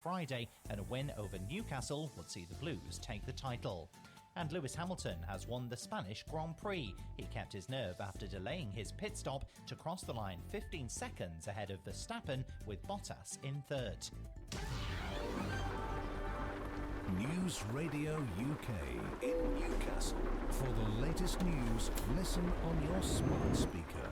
Friday, and a win over Newcastle would see the Blues take the title. And Lewis Hamilton has won the Spanish Grand Prix. He kept his nerve after delaying his pit stop to cross the line 15 seconds ahead of Verstappen, with Bottas in third. News Radio UK in Newcastle. For the latest news, listen on your smart speaker.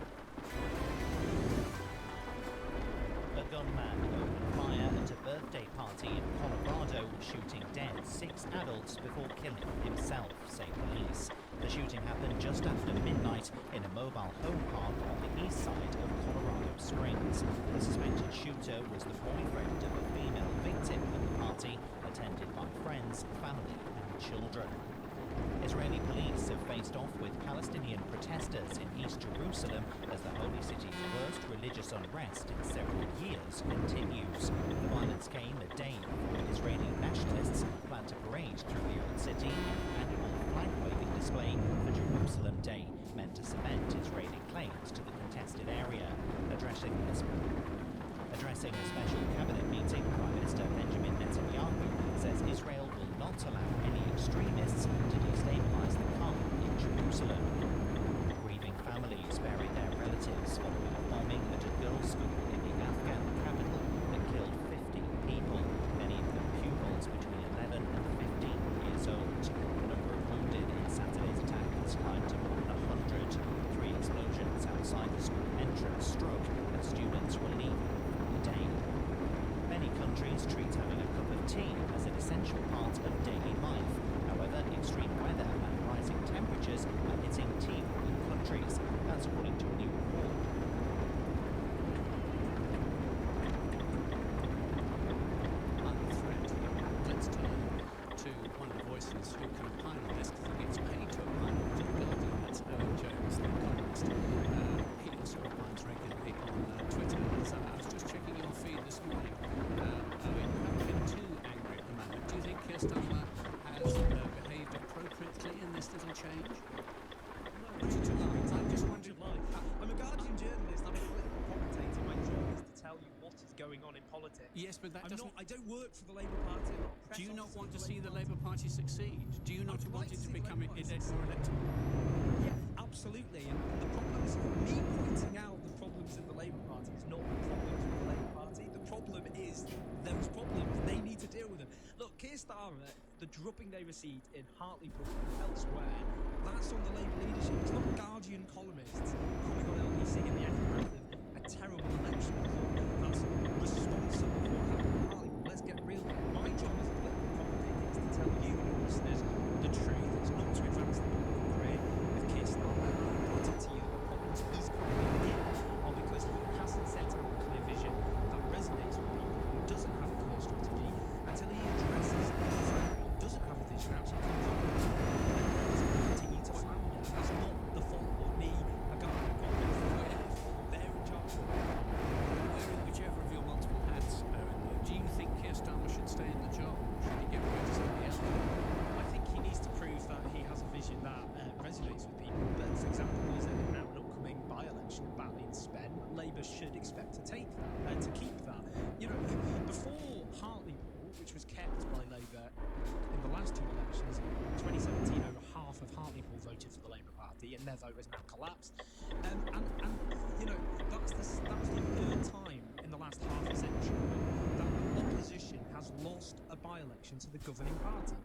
A gunman opened fire at a birthday party in Colorado, shooting dead 6 adults before killing himself, say police. The shooting happened just after midnight in a mobile home park on the east side of Colorado Springs. The suspected shooter was the boyfriend of a female victim at the party, attended by friends, family and children. Israeli police have faced off with Palestinian protesters in East Jerusalem as the holy city's worst religious unrest in several years continues. The violence came a day before Israeli nationalists plan to parade through the old city on an annual flag-waving display for Jerusalem Day, meant to cement Israeli claims to the contested area. Addressing a special cabinet meeting, Prime Minister Benjamin Netanyahu says Israel will not allow any extremists to destabilise the calm in Jerusalem. Grieving families buried their relatives following a bombing at a girls' school in the Afghan capital that killed 50 people, many of them pupils between 11 and 15 years old. The number of wounded in Saturday's attack has climbed to more than 100. 3 explosions outside the school entrance struck and students were leaving the day. Many countries treat having a cup of tea as an essential part of daily life. However, extreme weather and rising temperatures are hitting tea-drinking countries. That's according to a new report. Let's turn to one of the voices who can opine on this, because he gets paid to opine on it. That's Owen Jones, the economist. He also opines regularly on Twitter. I was just checking your feed this morning. You haven't been too angry at the moment. Do you think Keir Starmer has behaved appropriately in this little change? I just wondered, I'm a Guardian journalist, I'm a political commentator, my job is to tell you what is going on in politics. Yes, but that doesn't... I don't work for the Labour Party. Do you not want to see the Labour Party succeed? Do you not want it to become more electable? Yeah, absolutely. And the problems, me pointing out the problems in the Labour Party is not the problems with the Labour Party. The problem is those problems. They need to deal with them. Look, Keir Starmer, the drubbing they received in Hartlepool and elsewhere, that's on the Labour leadership. It's not Guardian columnists coming on LBC in the aftermath of a terrible election that's responsible for what happened in Hartlepool. Let's get real. My job as a political commentator is to tell you, the listeners, the truth. It's not to advance the political career of Keir Starmer. I'm pointing to you the problems he's currently in are because he hasn't set out a clear vision that resonates with people. He doesn't have a clear strategy until he addresses the fact that he doesn't have a vision actually comes up with it. Continue to flounder. That's not the fault of me, a guy who got they're in charge. Wearing whichever of your multiple hats, Owen, do you think Keir Starmer should stay in the job? Should he give way to somebody else? I think he needs to prove that he has a vision that resonates with people. But for example, there's now an upcoming by-election battle in Spen. Labour should expect to take that, to keep that. You know, before Hartlepool, which was kept by Labour in the last 2 elections, in 2017, over half of Hartlepool voted for the Labour Party, and their vote has now collapsed. And you know, that's the 3rd time in the last half a century that the opposition has lost a by-election to the governing party.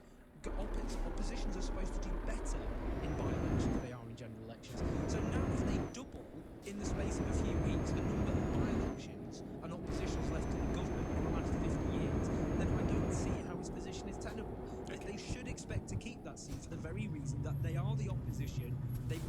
Oppositions are supposed to do better in by-elections than they are in general elections. So now if they double in the space of a few weeks the number of by-elections and oppositions left to the government in the last 50 years, then I don't see how his position is tenable. They should expect to keep that seat for the very reason that they are the opposition. They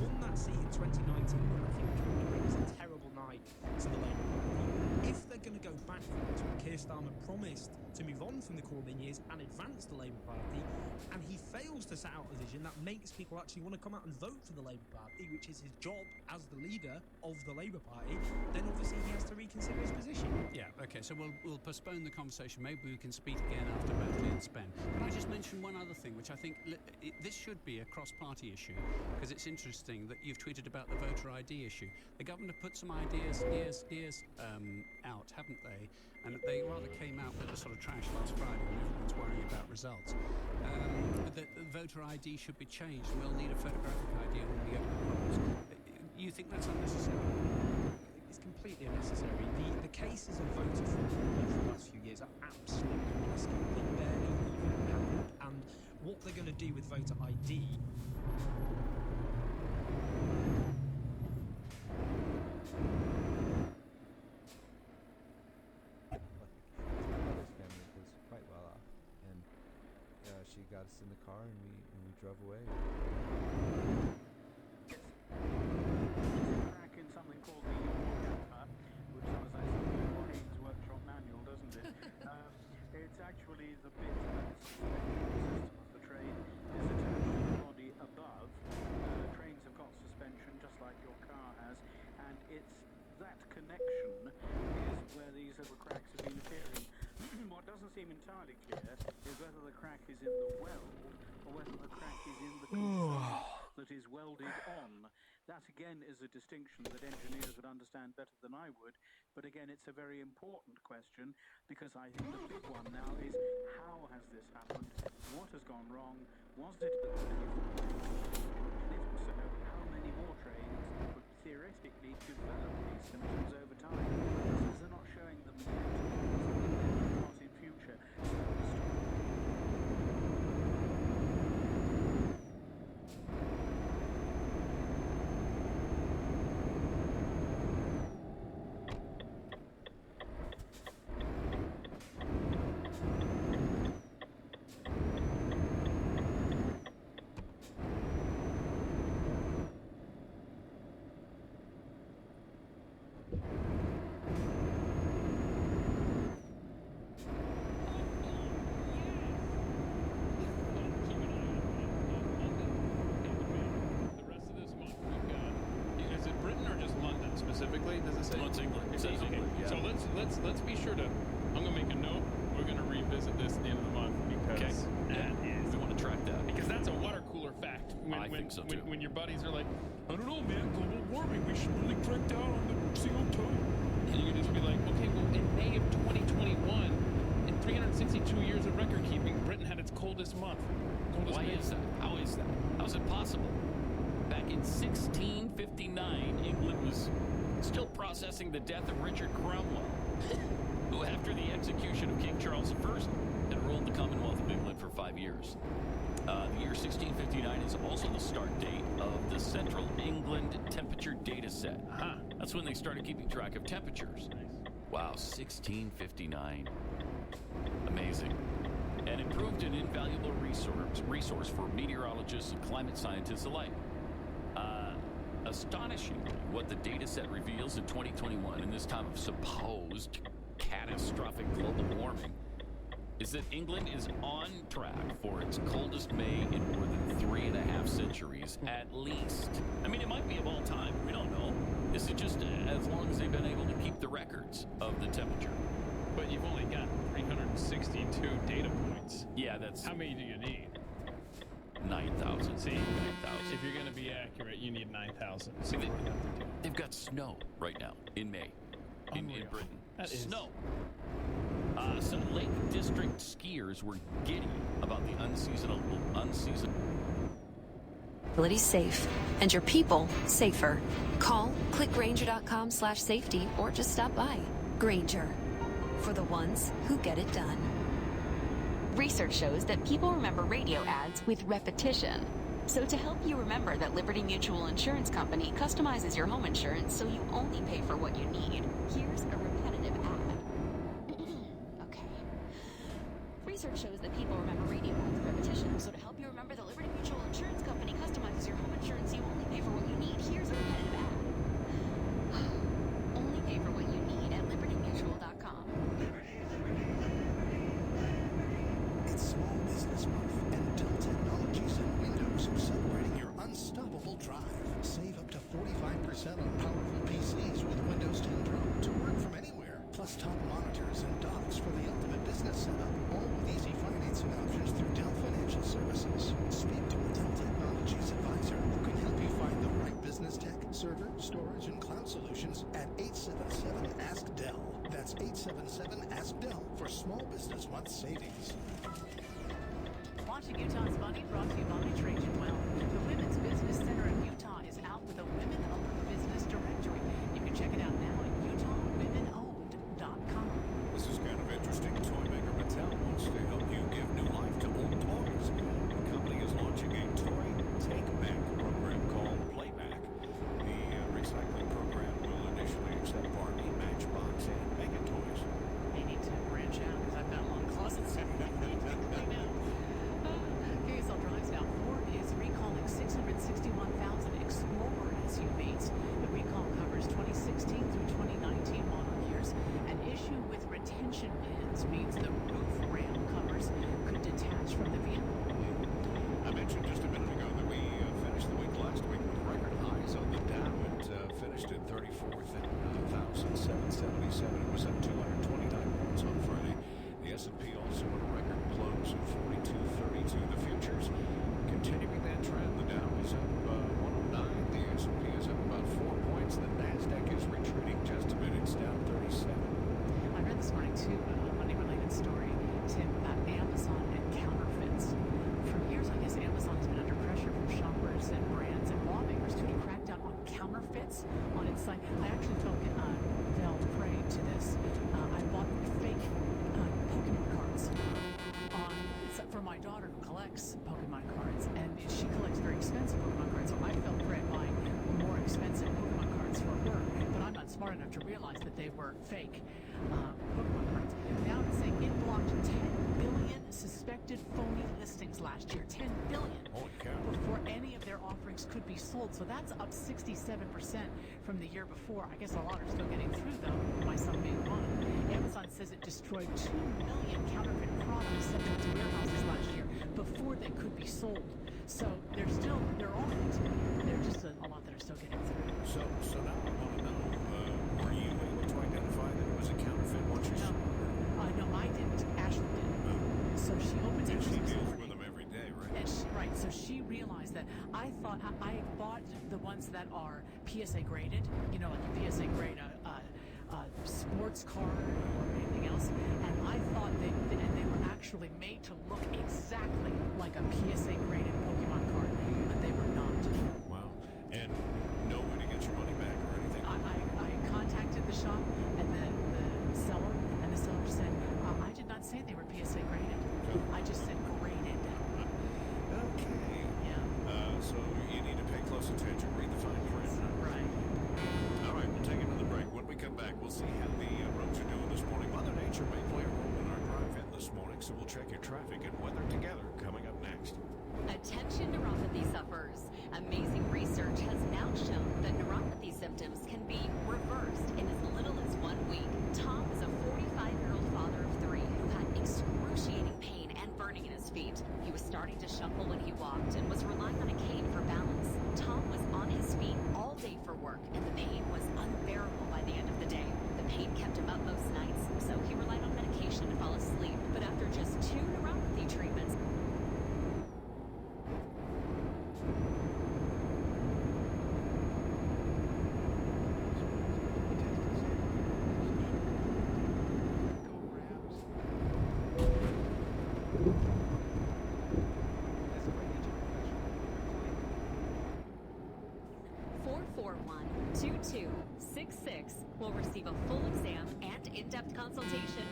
won that seat in 2019, and I think it was a terrible night to the Labour Party. If they're going to go backwards, when Keir Starmer promised to move on from the Corbyn years and advance the Labour Party, and he fails to set out a vision that makes people actually want to come out and vote for the Labour Party, which is his job as the leader of the Labour Party, then obviously he has to reconsider his position. Yeah, OK, so we'll postpone the conversation. Maybe we can speak again after Berkeley and Spen. But I just mention one other thing, which I think this should be a cross-party issue, because it's interesting that you've tweeted about the voter ID issue. The government have put some ideas out, haven't they, and they rather came out with a sort of trash last Friday when everyone's worrying about results. That voter ID should be changed. We'll need a photographic ID when we open the polls. You think that's unnecessary? It's completely unnecessary. The cases of voter fraud over the last few years are absolutely minuscule. They barely even happened. And what they're going to do with voter ID. Mother's family was quite well off, and she got us in the car and we drove away. Crack in something called the Warhammer, which sounds like something in Haynes Workshop manual, doesn't it? It's actually the bit that the system of the train is attached to the body above. Trains have got suspension, just like your car has, and it's that connection is where these little cracks have been appearing. What doesn't seem entirely clear is whether the crack is in the weld or whether the crack is in the component that is welded on. That again is a distinction that engineers would understand better than I would, but again it's a very important question, because I think the big one now is how has this happened? What has gone wrong? Was it that the and if so, how many more trains would theoretically develop these symptoms over time? Because they're not showing them yet, not in future. Specifically, does it say? Well, it's England. It says Okay. England, yeah. So let's be sure to. I'm gonna make a note. We're gonna revisit this at the end of the month because that is. We want to track that. Because that's a water cooler fact. I think so, too. When your buddies are like, I don't know, man, global warming. We should really crack down on the CO2. And you can just be like, okay, well, in May of 2021, in 362 years of record keeping, Britain had its coldest month. Why is that? How is that? How is it possible? Back in 1659, England was still processing the death of Richard Cromwell, who, after the execution of King Charles I, had ruled the Commonwealth of England for 5 years. The year 1659 is also the start date of the Central England Temperature Data Set. That's when they started keeping track of temperatures. Wow, 1659. Amazing. And it proved an invaluable resource for meteorologists and climate scientists alike. Astonishingly, what the data set reveals in 2021, in this time of supposed catastrophic global warming, is that England is on track for its coldest May in more than 3.5 centuries, at least. I mean, it might be of all time. We don't know. This is just as long as they've been able to keep the records of the temperature. But you've only got 362 data points. Yeah, that's... How many do you need? 9,000. See, 9,000. if you're going to be accurate, you need 9,000. See, they've got snow right now in May in Britain. That is snow. Some Lake District skiers were giddy about the unseasonable. Safe and your people safer. Call clickgranger.com/safety or just stop by. Granger, for the ones who get it done. Research shows that people remember radio ads with repetition. So to help you remember that Liberty Mutual Insurance Company customizes your home insurance so you only pay for what you need, here's a repetitive ad. Okay. Research shows that people remember radio ads with repetition. So to help you remember that Liberty Mutual Insurance Company customizes your home insurance so you only pay for what you need, here's a repetitive ad. Only pay for what you need at libertymutual.com. It's Small Business Month, and Dell Technologies and Windows are celebrating your unstoppable drive. Save up to 45% on powerful PCs with Windows 10 Pro to work from anywhere. Plus top monitors and docks for the ultimate business setup. All with easy financing options through Dell Financial Services. Speak to a Dell Technologies advisor who can help you find the right business tech, server, storage, and cloud solutions at 877-ASK Dell. That's 877-ASK-DELL for Small Business Month savings. Watching Utah's Money brought to you by Trajan Well. The Women's Business Center of Utah is out with a women-owned business directory. You can check it out now at utahwomenowned.com. This is kind of interesting. Toy maker Mattel wants to help you give new life to old toys. The company is launching a toy take-back program called Playback. The recycling program will initially accept Barbie, Matchbox, and Mega toys. They need to branch out because I've got a lot of closets. I know. KSL Drives now. Ford is recalling 661,000 Explorer SUVs. The recall covers 2016 through 2019 model years. An issue with retention pins means the roof rail covers could detach from the vehicle. I mentioned just a minute ago that we finished the week last week with record highs on the Dow. It finished at 34,777. It was up 229 points on Friday. The S&P also at a record close of 4232. The futures continuing that trend. The Dow is up 109. The S&P is up about 4 points. The Nasdaq is retreating just a bit. It's down 37. I read this morning too a money-related story, Tim, about Amazon and counterfeits. For years, I guess Amazon has been under pressure from shoppers and brands and lawmakers to crack down on counterfeits on its site. I actually fell prey to this. I bought fake Pokemon cards for my daughter who collects Pokemon cards, and she collects very expensive Pokemon cards, so I fell prey buying more expensive Pokemon cards for her, but I'm not smart enough to realize that they were fake Pokemon cards. Now it's saying it blocked 10 billion suspected phony listings last year. 10 billion before any of their offerings could be sold. So that's up 67% from the year before. I guess a lot are still getting through, though, my son being one. Amazon says it destroyed 2 million counterfeit products sent to warehouses last year before they could be sold. So they're on it. There's just a lot that are still getting through. So now I want to know, were you able to identify that it was a counterfeit once you saw it? No, I didn't. Ashley did. So she opened it. And she deals with them every day, right? And so she realized that I thought I bought the ones that are PSA graded, like a PSA grade sports card or anything else, and I thought they were actually made to look exactly like a PSA graded Pokemon card, but they were not. Wow. And no way to get your money back or anything? I contacted the shop and the seller, and the seller said, I did not say they were PSA graded. I just said graded. Okay. Yeah. So you need to pay close attention. Read the fine print. Right. All right, we'll take another break. When we come back, we'll see how the roads are doing this morning. Mother Nature may play a role in our drive-in this morning, so we'll check your traffic and weather together coming up next. Attention neuropathy sufferers. Amazing research has now shown that neuropathy symptoms can be reversed in as little as 1 week. Tom is a 45-year-old father of 3 who had excruciating pain and burning in his feet. He was starting to shuffle when he walked and was relying on a cane for balance. Tom was on his feet all day for work, and the pain was unbearable by the end of the day. The pain kept him up most nights, so he relied on medication to fall asleep. But after just 2 neuropathy treatments, will receive a full exam and in-depth consultation.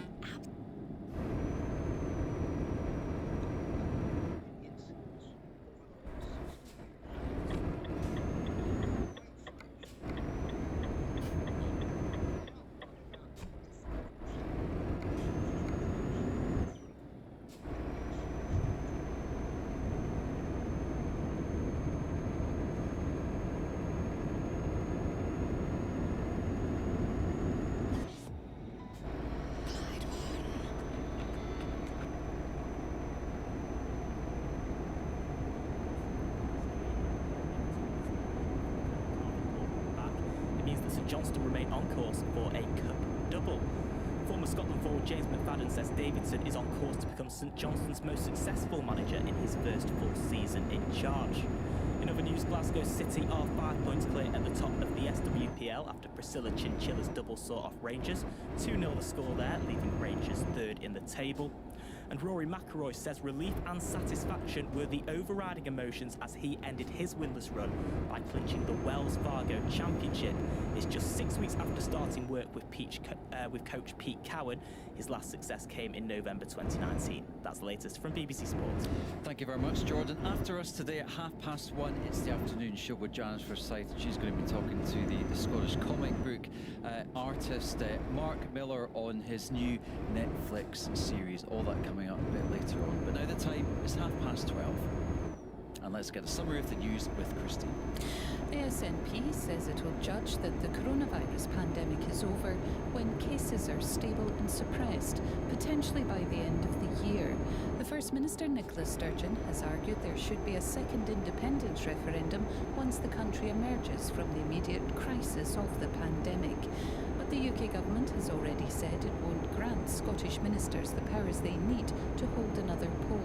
Johnston remain on course for a Cup double. Former Scotland forward James McFadden says Davidson is on course to become St Johnstone's most successful manager in his first full season in charge. In other news, Glasgow City are 5 points clear at the top of the SWPL after Priscilla Chinchilla's double saw off Rangers. 2-0 the score there, leaving Rangers third in the table. And Rory McIlroy says relief and satisfaction were the overriding emotions as he ended his winless run by clinching the Wells Fargo Championship. It's just 6 weeks after starting work with coach Pete Cowan. His last success came in November 2019. That's the latest from BBC Sports. Thank you very much, Jordan. After us today at 1:30, it's the afternoon show with Janice Forsyth. She's going to be talking to the Scottish comic book artist Mark Miller on his new Netflix series. All that coming up a bit later on. But now the time is 12:30. And let's get a summary of the news with Christine. The SNP says it will judge that the coronavirus pandemic is over when cases are stable and suppressed, potentially by the end of the year. The First Minister, Nicola Sturgeon, has argued there should be a second independence referendum once the country emerges from the immediate crisis of the pandemic. But the UK government has already said it won't grant Scottish ministers the powers they need to hold another poll.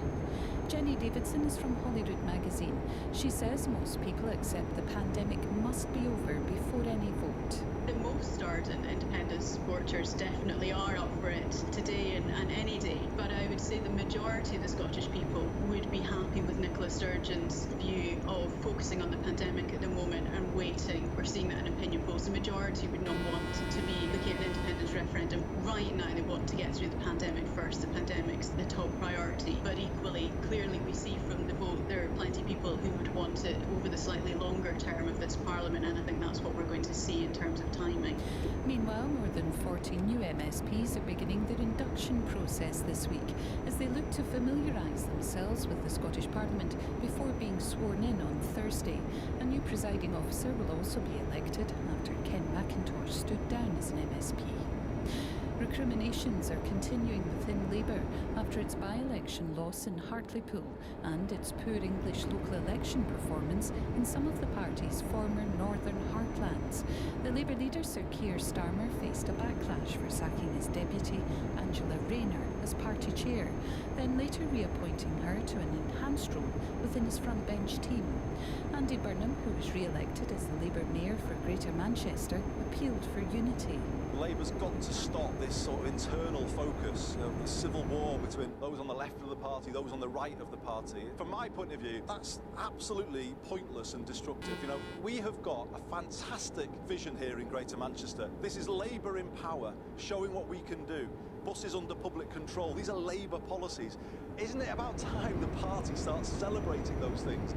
Jenny Davidson is from Holyrood magazine. She says most people accept the pandemic must be over before any vote. The most ardent independence supporters definitely are up for it today and any day, but I would say the majority of the Scottish people would be happy with Nicola Sturgeon's view of focusing on the pandemic at the moment and waiting. We're seeing that in opinion polls. The majority would not want to be looking at an independence referendum right now. They want to get through the pandemic first. The pandemic's the top priority, but equally, clearly we see from the vote there are plenty of people who would want it over the slightly longer term of this parliament, and I think that's what we're going to see in terms of timing. Meanwhile, more than 40 new MSPs are beginning their induction process this week as they look to familiarise themselves with the Scottish Parliament before being sworn in on Thursday. A new presiding officer will also be elected after Ken McIntosh stood down as an MSP. Recriminations are continuing within Labour after its by-election loss in Hartlepool and its poor English local election performance in some of the party's former northern heartlands. The Labour leader Sir Keir Starmer faced a backlash for sacking his deputy, Angela Rayner, as party chair, then later reappointing her to an enhanced role within his front-bench team. Andy Burnham, who was re-elected as the Labour mayor for Greater Manchester, appealed for unity. Labour's got to stop this sort of internal focus, the civil war between those on the left of the party, those on the right of the party. From my point of view, that's absolutely pointless and destructive. You know, we have got a fantastic vision here in Greater Manchester. This is Labour in power, showing what we can do. Buses under public control. These are Labour policies. Isn't it about time the party starts celebrating those things?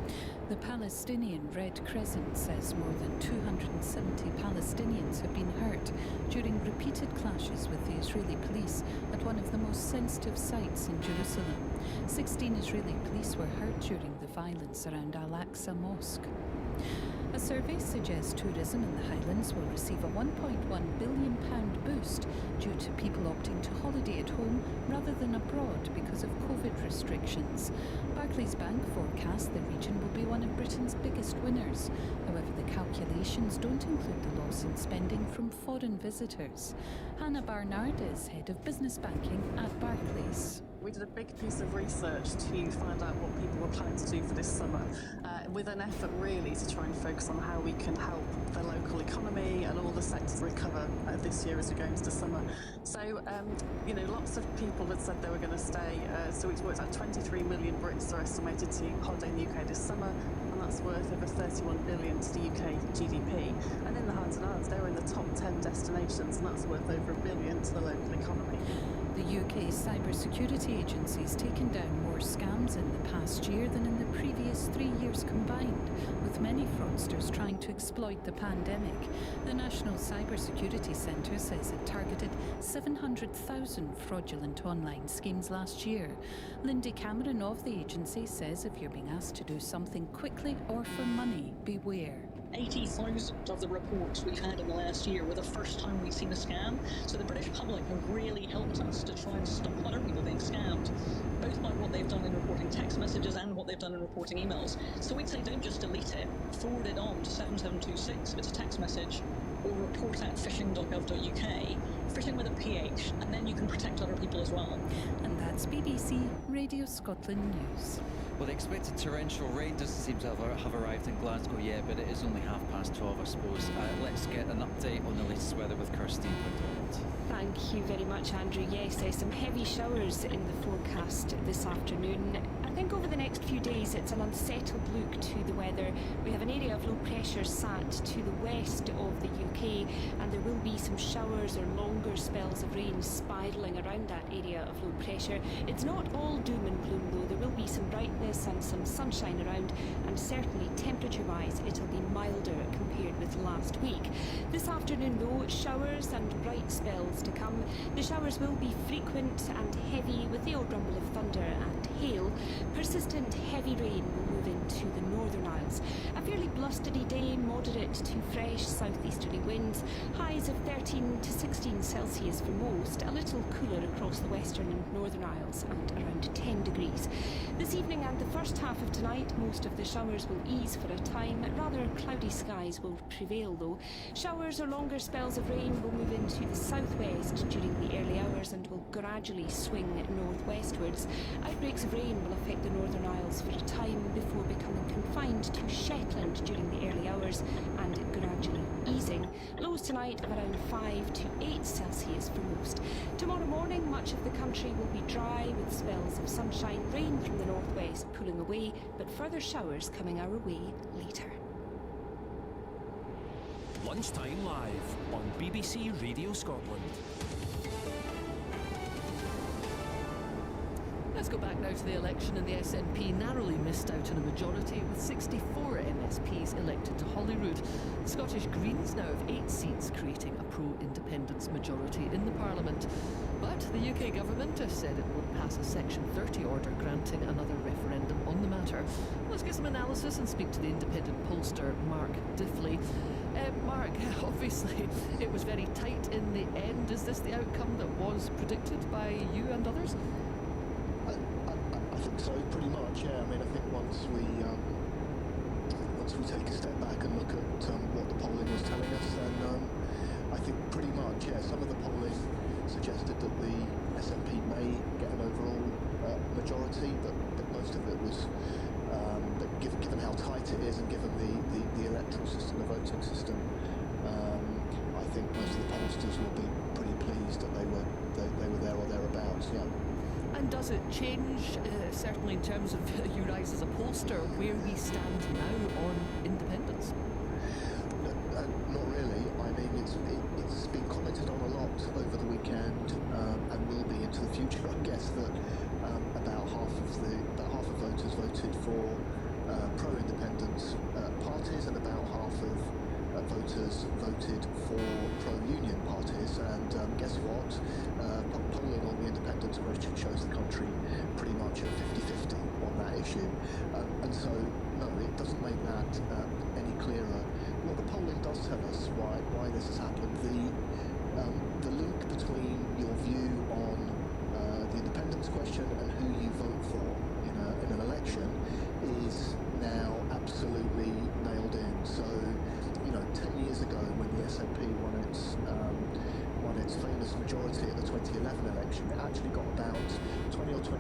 The Palestinian Red Crescent says more than 270 Palestinians have been hurt during repeated clashes with the Israeli police at one of the most sensitive sites in Jerusalem. 16 Israeli police were hurt during the violence around Al-Aqsa Mosque. A survey suggests tourism in the Highlands will receive a £1.1 billion boost due to people opting to holiday at home rather than abroad because of COVID restrictions. Barclays Bank forecasts the region will be one of Britain's biggest winners. However, the calculations don't include the loss in spending from foreign visitors. Hannah Barnard is head of business banking at Barclays. We did a big piece of research to find out what people were planning to do for this summer, with an effort really to try and focus on how we can help the local economy and all the sectors recover this year as we go into the summer. So, lots of people had said they were going to stay, so it's worked out 23 million Brits are estimated to holiday in the UK this summer, and that's worth over 31 billion to the UK GDP. And in the Highlands and Islands, they were in the top 10 destinations, and that's worth over $1 billion to the local economy. The UK's cybersecurity agency has taken down more scams in the past year than in the previous 3 years combined, with many fraudsters trying to exploit the pandemic. The National Cybersecurity Centre says it targeted 700,000 fraudulent online schemes last year. Lindy Cameron of the agency says if you're being asked to do something quickly or for money, beware. 80,000 of the reports we've had in the last year were the first time we've seen a scam. So the British public have really helped us to try and stop other people being scammed, both by what they've done in reporting text messages and what they've done in reporting emails. So we'd say don't just delete it, forward it on to 7726 if it's a text message, or report at phishing.gov.uk, phishing with a PH, and then you can protect other people as well. And that's BBC Radio Scotland News. Well, the expected torrential rain doesn't seem to have arrived in Glasgow yet, but it is only 12:30, I suppose. Let's get an update on the latest weather with Kirsty McDonald. Thank you very much, Andrew. Yes, some heavy showers in the forecast this afternoon. I think over the next few days it's an unsettled look to the weather. We have an area of low pressure sat to the west of the UK, and there will be some showers or longer spells of rain spiralling around that area of low pressure. It's not all doom and gloom though. There will be some brightness and some sunshine around, and certainly temperature-wise it'll be milder compared with last week. This afternoon though, showers and bright spells to come. The showers will be frequent and heavy with the odd rumble of thunder and hail. Persistent heavy rain will move into the Northern Isles. A fairly blustery day, moderate to fresh southeasterly winds, highs of 13 to 16 Celsius for most, a little cooler across the Western and Northern Isles at around 10 degrees. This evening and the first half of tonight, most of the showers will ease for a time. Rather cloudy skies will prevail though. Showers or longer spells of rain will move into the southwest during the early hours and will gradually swing northwestwards. Outbreaks of rain will affect the Northern Isles for a time before becoming confined to Shetland during the early hours and gradually easing. Lows tonight of around 5 to 8 Celsius for most. Tomorrow morning, much of the country will be dry with spells of sunshine, rain from the northwest pulling away, but further showers coming our way later. Lunchtime Live on BBC Radio Scotland. Let's go back now to the election, and the SNP narrowly missed out on a majority with 64 MSPs elected to Holyrood. The Scottish Greens now have 8 seats, creating a pro-independence majority in the Parliament. But the UK government has said it won't pass a Section 30 order granting another referendum on the matter. Let's get some analysis and speak to the independent pollster Mark Diffley. Mark, obviously it was very tight in the end. Is this the outcome that was predicted by you and others? I think so, pretty much. Yeah, I mean, I think once we take a step back and look at what the polling was telling us, then I think pretty much, yeah, some of the polling suggested that the SNP may get an overall majority, but most of it was, but given how tight it is and given the electoral system, the voting system, I think most of the pollsters will be pretty pleased that they were there or thereabouts. Yeah. And does it change, certainly in terms of you guys as a pollster, where we stand now on independence? Not really. I mean, it's been commented on a lot over the weekend, and will be into the future. I guess that about half of voters voted for pro-independence parties, and about half of voters voted for pro-union parties. And guess what? Polling on the independence question shows the country pretty much at 50-50 on that issue. And so, no, it doesn't make that any clearer. What the polling does tell us why this has happened, the link between your view on the independence question and who you vote for in an election is now absolutely nailed in. So, 10 years ago when the SNP won its famous majority at the 2011 election, it actually got about 20 or 25%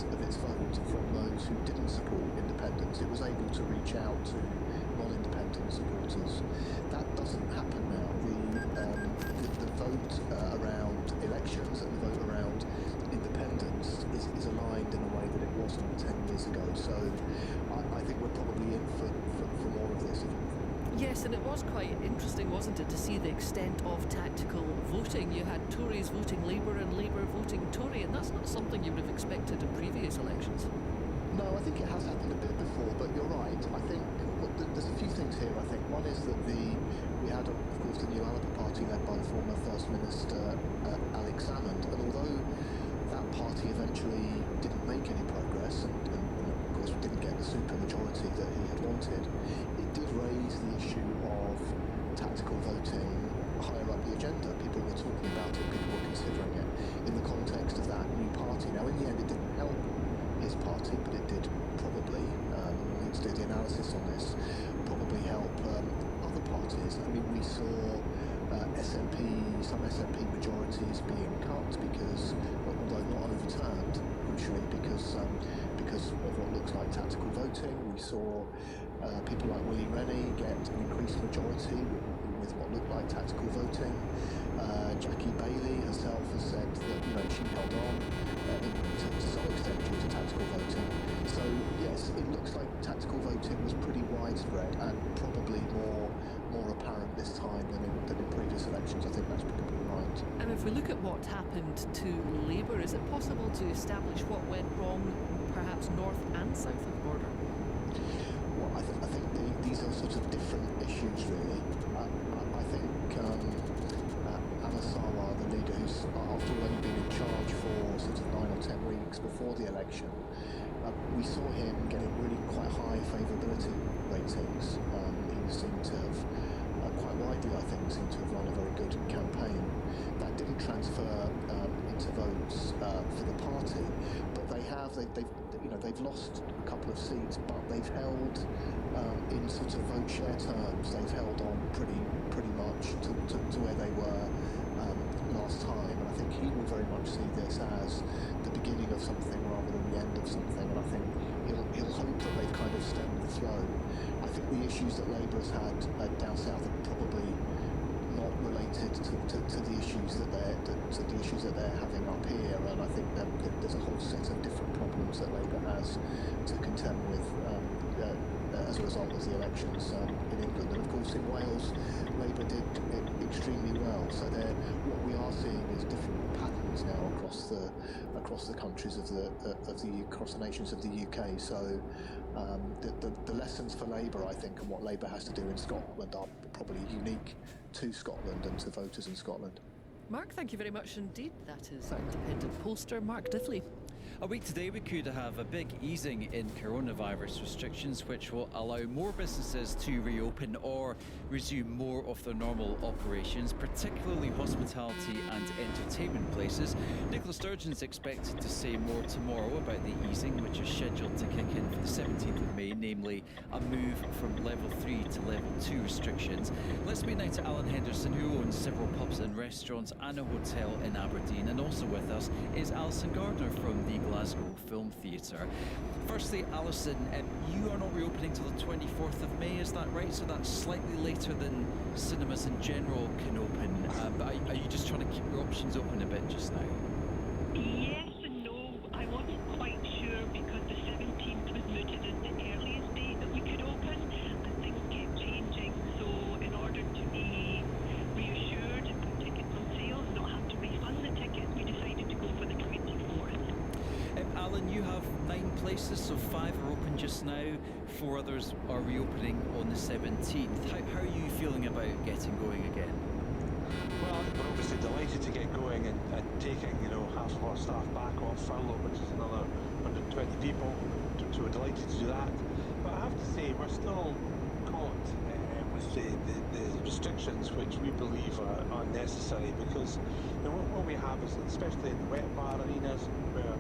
of its vote from those who didn't support independence. It was able to reach out to non-independent supporters. That doesn't happen now. The vote around elections and the vote around independence is aligned in a way that it wasn't 10 years ago. So I think we're probably in for more of this. Yes, and it was quite interesting, wasn't it, to see the extent of tactical voting. You had Tories voting Labour and Labour voting Tory, and that's not something you would have expected in previous elections. No, I think it has happened a bit before, but you're right. I think there's a few things here. I think one is that we had, of course, the New Labour Party led by the former First Minister Alex Salmond, and although that party eventually didn't make any progress and of course didn't get the super majority that he had wanted, it did raise the issue of tactical voting higher up the agenda. People were talking about it, people were considering it in the context of that new party. Now, in the end, it didn't help his party, but it did probably, we need to do the analysis on this, probably help other parties. I mean, we saw some SNP majorities being cut because, although not overturned, crucially, because of what looks like tactical voting. We saw people like Willie Rennie get an increased majority with what looked like tactical voting. Jackie Bailey herself has said that she held on to some extent due to tactical voting. So yes, it looks like tactical voting was pretty widespread and probably more apparent this time than in previous elections. I think that's probably right. And if we look at what happened to Labour, is it possible to establish what went wrong, perhaps north and south of the border? Well, I think these are sort of different issues, really. I think Anasawa, the leader, who's after only been in charge for sort of 9 or 10 weeks before the election, we saw him getting really quite high favourability ratings. He seemed to have, quite widely, I think, seemed to have run a very good campaign. That didn't transfer into votes for the party, but they've lost a couple of seats, but they've held in sort of vote share terms. They've held on pretty much to where they were last time, and I think he will very much see this as the beginning of something rather than the end of something. And I think he'll hope that they've kind of stemmed the flow. I think the issues that Labour has had down south are probably not related to the issues that they're having up here, and I think that there's a whole set of different problems that Labour has to contend with as a result of the elections in England. And of course in Wales, Labour did extremely well. So what we are seeing is different patterns now across the countries across the nations of the UK. So the lessons for Labour, I think, and what Labour has to do in Scotland are probably unique to Scotland and to voters in Scotland. Mark, thank you very much indeed. That is independent pollster Mark Diffley. A week today we could have a big easing in coronavirus restrictions, which will allow more businesses to reopen or resume more of their normal operations, particularly hospitality and entertainment places. Nicola Sturgeon's expected to say more tomorrow about the easing, which is scheduled to kick in for the 17th of May, namely a move from level 3 to level 2 restrictions. Let's speak now to Alan Henderson, who owns several pubs and restaurants and a hotel in Aberdeen, and also with us is Alison Gardner from the Glasgow Film Theatre. Firstly, Alison, you are not reopening till the 24th of May, is that right? So that's slightly later than cinemas in general can open. But are you just trying to keep your options open a bit just now? Yes and no. I wasn't quite sure because the 17th was mooted as the earliest date that we could open, and things kept changing. So in order to be reassured and put tickets on sale and not have to refund the tickets, we decided to go for the 24th. Alan, you have 9 places, so 5 are open just now, 4 others are reopening on the 17th. How are you feeling about getting going again? Well, we're obviously delighted to get going and taking, half of our staff back off furlough, which is another 120 people, so we're delighted to do that. But I have to say, we're still caught with the restrictions which we believe are unnecessary, because what we have is, especially in the wet bar arenas, where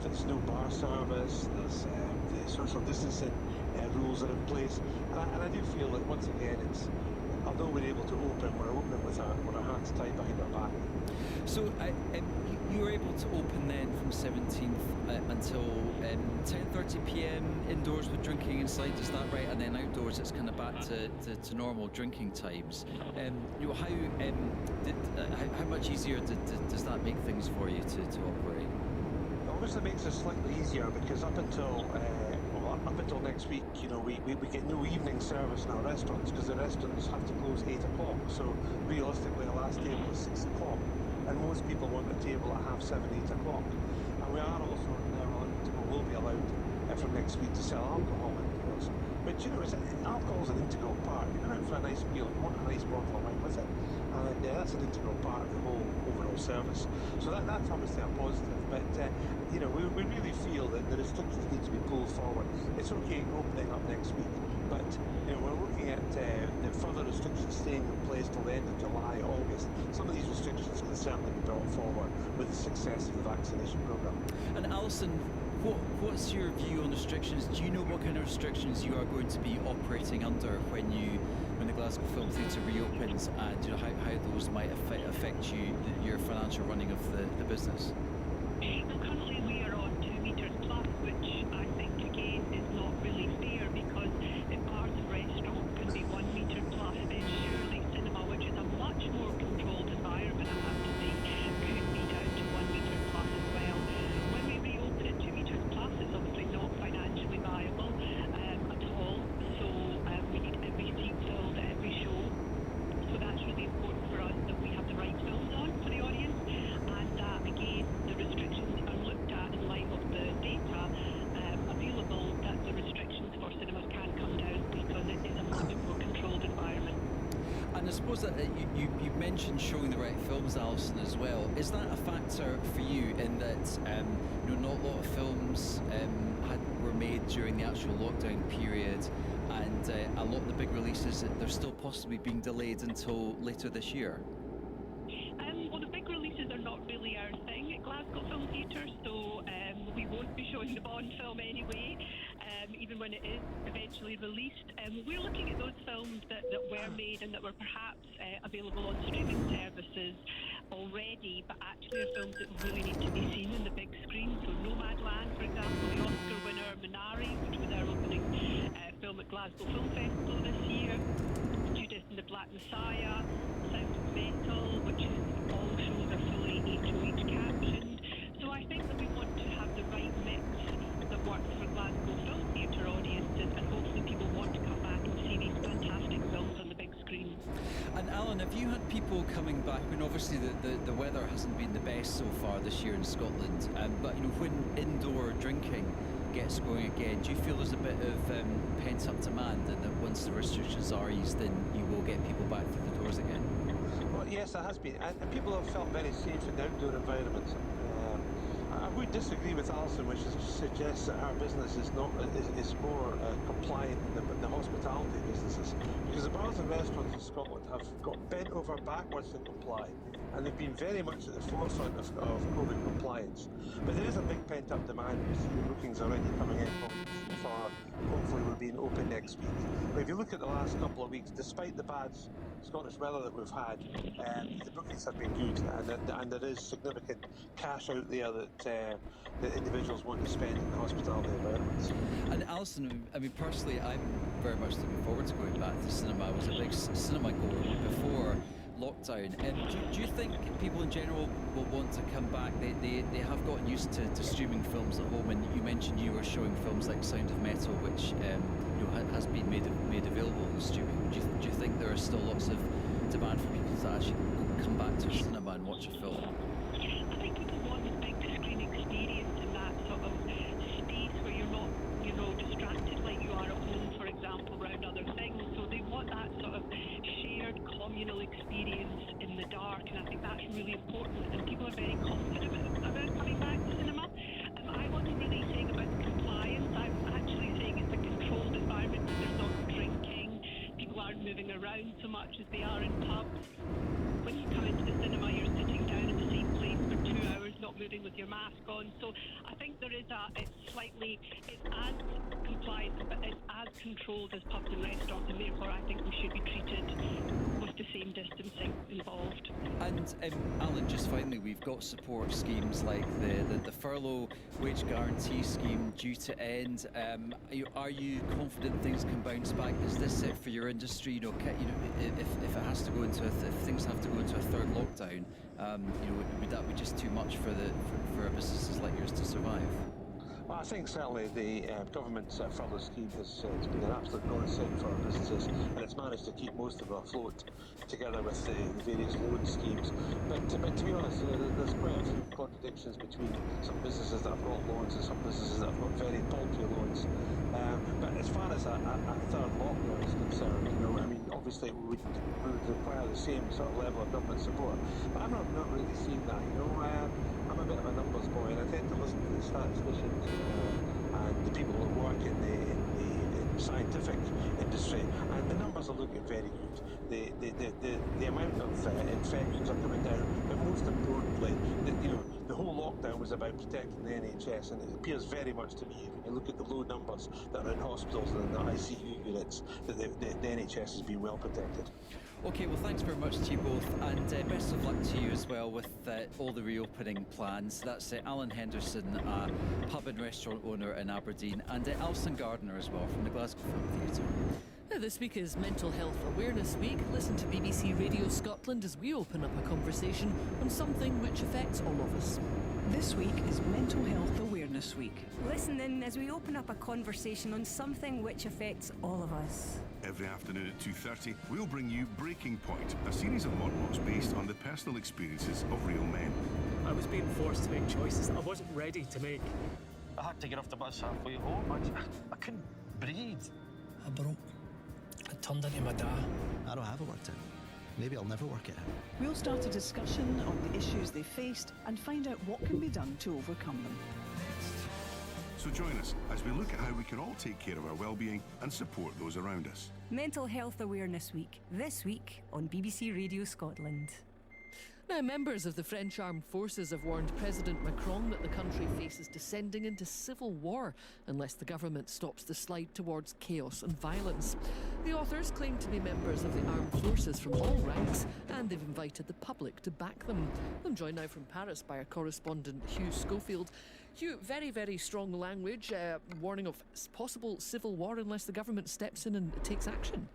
there's no bar service, there's the social distancing rules are in place, and I do feel that once again although we're able to open, we're opening with our hands tied behind our back. So you were able to open then from 17th until 10:30 p.m. indoors with drinking inside, is that right? And then outdoors it's kind of back to normal drinking times. How much easier does that make things for you to operate? Obviously makes it slightly easier because up until next week, we get no evening service in our restaurants because the restaurants have to close 8 o'clock. So realistically, the last table is 6 o'clock, and most people want a table at 7:30, 8 o'clock. And we are also will be allowed from next week to sell alcohol indoors. But alcohol is an integral part. You're going out for a nice meal, you want a nice bottle of wine with it, and that's an integral part of the whole overall service. So that's obviously a positive. But we really feel that the restrictions need to be pulled forward. It's okay opening up next week, but we're looking at the further restrictions staying in place till the end of July, August. Some of these restrictions can certainly be brought forward with the success of the vaccination programme. And Alison, what's your view on restrictions? Do you know what kind of restrictions you are going to be operating under when the Glasgow Film Theatre reopens, and how those might affect your financial running of the business? Well, currently we are on 2 metres plus, which I think again suppose that you mentioned showing the right films, Alison, as well. Is that a factor for you in that not a lot of films were made during the actual lockdown period, and a lot of the big releases, they're still possibly being delayed until later this year? Well, the big releases are not really our thing at Glasgow Film Theatre, so we won't be showing the Bond film anyway, even when it is eventually released. We're looking at those films that were made and that were perhaps available on streaming services already, but actually are films that really need to be seen in the big screen. So Nomadland, for example, the Oscar winner Minari, which was our opening film at Glasgow Film Festival this year, Judas and the Black Messiah, Sound of Metal, which is all shows are fully HOH captioned. So I think that we want to have the right mix that works for Glasgow Film Theatre audiences, and hopefully people want to come back and see these fantastic films on the big screen. And Alan, have you had people coming back? I mean, obviously the weather hasn't been the best so far this year in Scotland, but when indoor drinking gets going again, do you feel there's a bit of pent-up demand, and that once the restrictions are eased, then you will get people back through the doors again? Well, yes, there has been, and people have felt very safe in the outdoor environments. I would disagree with Alison, which suggests that our business is more compliant than the hospitality businesses, because the bars and restaurants in Scotland have got bent over backwards to comply, and they've been very much at the forefront of COVID compliance. But there is a big pent-up demand. We see bookings already coming in for hopefully we're being open next week. But if you look at the last couple of weeks, despite the bad Scottish weather that we've had, the bookings have been good, and there is significant cash out there that individuals want to spend in the hospitality environments. And Alison, I mean, personally, I'm very much looking forward to going back to cinema. I was a big cinema goer before lockdown. Do you think people in general will want to come back? They have gotten used to streaming films at home, and you mentioned you were showing films like Sound of Metal, which has been made available on streaming. Do you think there are still lots of demand for people to actually come back to a cinema and watch a film? I think people want the big screen experience in that sort of space where you're not, distracted like you are at home, for example, around other things. So they want that sort of shared communal experience in the dark, and I think that's really important, and people are very confident about coming back to cinema. I wasn't really saying about the compliance. I'm actually saying it's a controlled environment, that there's not drinking, people aren't moving around so much as they are in pubs. When you come into the cinema, you're sitting down in the same place for 2 hours, not moving with your mask on. So I think there is it's as compliant, but it's as controlled as pubs and restaurants, and therefore I think we should be treated with the same distancing involved. And Alan, just finally, we've got support schemes like the furlough wage guarantee scheme due to end. Are you confident things can bounce back? Is this it for your industry? If it has to go into if things have to go into a third lockdown, would that be just too much for businesses like yours to survive? Well, I think certainly the government's furlough scheme has been an absolute godsend for our businesses, and it's managed to keep most of them afloat, together with the various loan schemes. But to be honest, there's quite a few contradictions between some businesses that have got loans and some businesses that have got very paltry loans. But as far as a third lockdown is concerned, obviously we would require the same sort of level of government support. But I'm not really seeing that. I'm a bit of a numbers boy, and I tend to listen to the statisticians and the people that work in the scientific industry, and the numbers are looking very good. The amount of infections are coming down, but most importantly, the whole lockdown was about protecting the NHS, and it appears very much to me, when you look at the low numbers that are in hospitals and in the ICU units, that the NHS has been well protected. Okay, well, thanks very much to you both, and best of luck to you as well with all the reopening plans. That's Alan Henderson, a pub and restaurant owner in Aberdeen, and Alison Gardner as well from the Glasgow Film Theatre. This week is Mental Health Awareness Week. Listen to BBC Radio Scotland as we open up a conversation on something which affects all of us. This week is Mental Health Awareness Week. Listen in as we open up a conversation on something which affects all of us. Every afternoon at 2:30, we'll bring you Breaking Point, a series of monologues based on the personal experiences of real men. I was being forced to make choices I wasn't ready to make. I had to get off the bus halfway home. I couldn't breathe. I broke. I turned into my dad. I don't have a word to. maybe I'll never work it out. We'll start a discussion on the issues they faced and find out what can be done to overcome them. So join us as we look at how we can all take care of our well-being and support those around us. Mental Health Awareness Week, this week on BBC Radio Scotland. Now, members of the French Armed Forces have warned President Macron that the country faces descending into civil war unless the government stops the slide towards chaos and violence. The authors claim to be members of the armed forces from all ranks, and they've invited the public to back them. I'm joined now from Paris by our correspondent Hugh Schofield. Hugh, very, very strong language, warning of possible civil war unless the government steps in and takes action.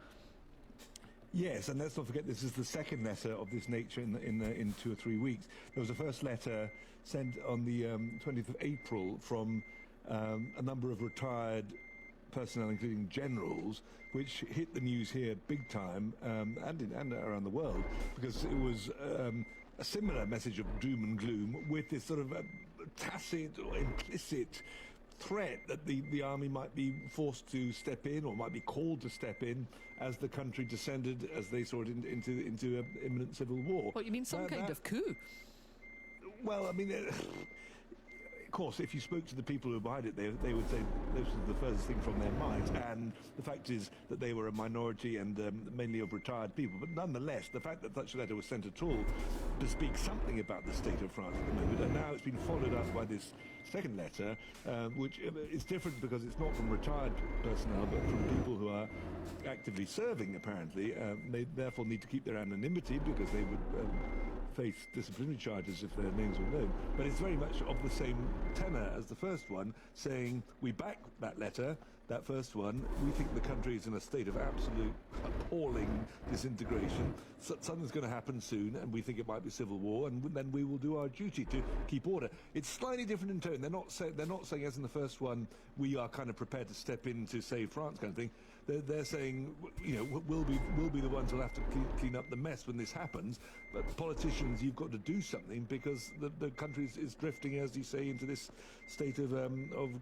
Yes, and let's not forget this is the second letter of this nature in 2 or 3 weeks. There was a first letter sent on the 20th of April from a number of retired personnel, including generals, which hit the news here big time and around the world, because it was a similar message of doom and gloom with this sort of tacit or implicit threat that the army might be forced to step in, or might be called to step in, as the country descended, as they saw it, into an imminent civil war. What, you mean some kind of coup? Well, I mean, of course, if you spoke to the people who were behind it, they would say this was the furthest thing from their minds. And the fact is that they were a minority and mainly of retired people. But nonetheless, the fact that such a letter was sent at all bespeaks something about the state of France at the moment. And now it's been followed up by this second letter, which is different because it's not from retired personnel, but from people who are actively serving, apparently. They therefore need to keep their anonymity because they would face disciplinary charges if their names were known. But it's very much of the same tenor as the first one, saying we back that letter, that first one. We think the country is in a state of absolute appalling disintegration. Something's going to happen soon, and we think it might be civil war, and then we will do our duty to keep order. It's slightly different in tone. They're not saying, as in the first one, we are kind of prepared to step in to save France, kind of thing. They're saying, you know, we'll be the ones who'll have to clean up the mess when this happens. But politicians, you've got to do something because the country is drifting, as you say, into this state of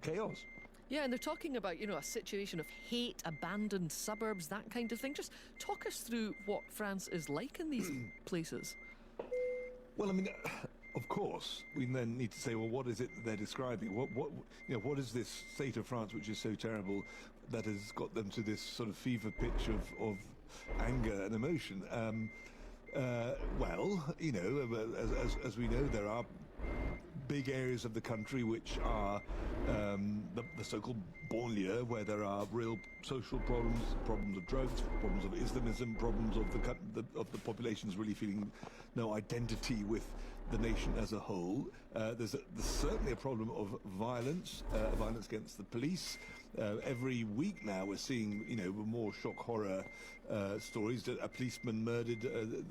chaos. Yeah, and they're talking about, you know, a situation of hate, abandoned suburbs, that kind of thing. Just talk us through what France is like in these places. Well, I mean, of course, we then need to say, well, what is it that they're describing? What is this state of France which is so terrible that has got them to this sort of fever pitch of anger and emotion? Well, you know, as we know, there are big areas of the country which are the so-called banlieue, where there are real social problems of drugs, problems of Islamism, problems of the populations really feeling no identity with the nation as a whole. There's certainly a problem of violence against the police. Every week now we're seeing, you know, more shock horror stories. A policeman murdered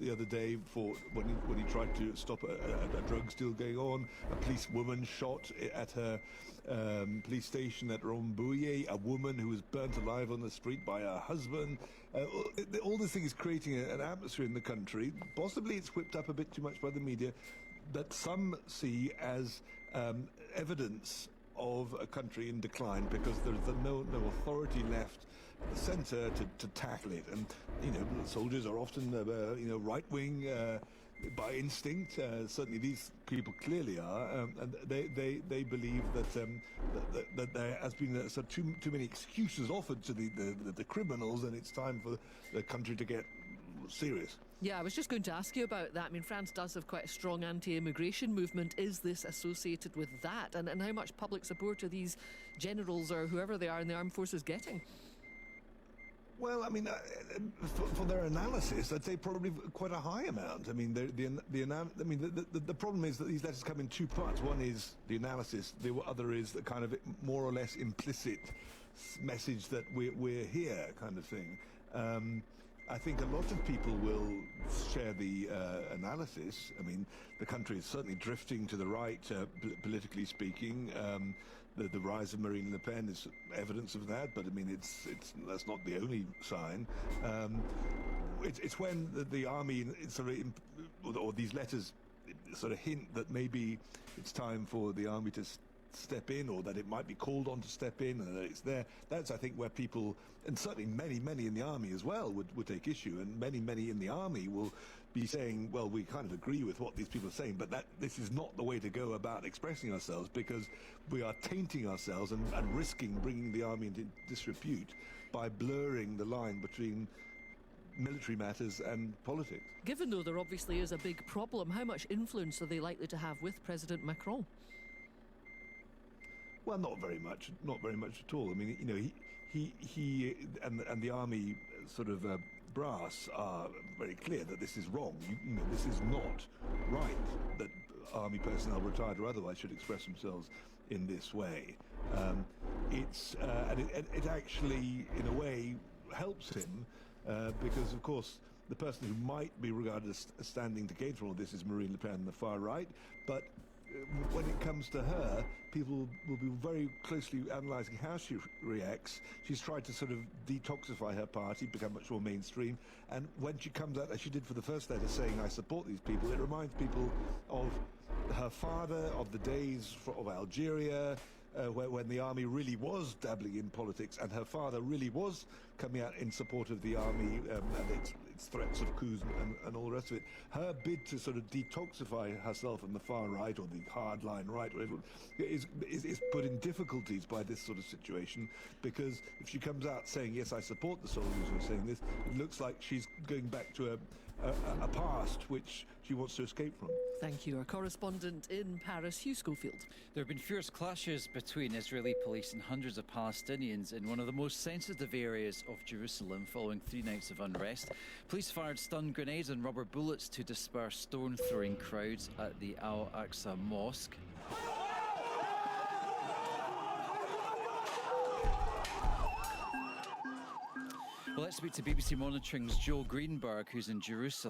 the other day for when he tried to stop a drug still going on. A policewoman shot at her police station at Rambouillet. A woman who was burnt alive on the street by her husband. All this thing is creating an atmosphere in the country. Possibly it's whipped up a bit too much by the media, that some see as evidence of a country in decline, because there's no authority left at the centre to tackle it. And, you know, soldiers are often, right-wing by instinct. Certainly these people clearly are. And they believe that there has been too many excuses offered to the criminals, and it's time for the country to get serious. Yeah, I was just going to ask you about that. I mean, France does have quite a strong anti-immigration movement. Is this associated with that? And how much public support are these generals or whoever they are in the armed forces getting? Well, I mean, for their analysis, I'd say probably quite a high amount. I mean, the problem is that these letters come in two parts. One is the analysis. The other is the kind of more or less implicit message that we're here, kind of thing. I think a lot of people will share the analysis. I mean, the country is certainly drifting to the right, politically speaking. The rise of Marine Le Pen is evidence of that, but I mean, that's not the only sign. It's when the army or these letters sort of hint that maybe it's time for the army to step in, or that it might be called on to step in, and that it's there. That's, I think, where people, and certainly many in the army as well, would take issue, and many in the army will be saying, well, we kind of agree with what these people are saying, but this is not the way to go about expressing ourselves, because we are tainting ourselves and risking bringing the army into disrepute by blurring the line between military matters and politics. Given, though, there obviously is a big problem, how much influence are they likely to have with President Macron? Well, not very much at all. I mean, you know, he and the army sort of brass are very clear that this is wrong. You know, this is not right that army personnel, retired or otherwise, should express themselves in this way. It actually, in a way, helps him because, of course, the person who might be regarded as standing to gain from all this is Marine Le Pen on the far right, but when it comes to her, people will be very closely analysing how she reacts. She's tried to sort of detoxify her party, become much more mainstream, and when she comes out, as she did for the first letter, saying, I support these people, it reminds people of her father, of the days of Algeria, when the army really was dabbling in politics, and her father really was coming out in support of the army and its threats of coups and all the rest of it. Her bid to sort of detoxify herself from the far right, or the hardline right, whatever, is put in difficulties by this sort of situation, because if she comes out saying, yes, I support the soldiers who are saying this, it looks like she's going back to a past which she wants to escape from. Thank you. Our correspondent in Paris, Hugh Schofield. There have been fierce clashes between Israeli police and hundreds of Palestinians in one of the most sensitive areas of Jerusalem following 3 nights of unrest. Police fired stun grenades and rubber bullets to disperse stone-throwing crowds at the Al-Aqsa Mosque. Well, let's speak to BBC Monitoring's Joel Greenberg, who's in Jerusalem.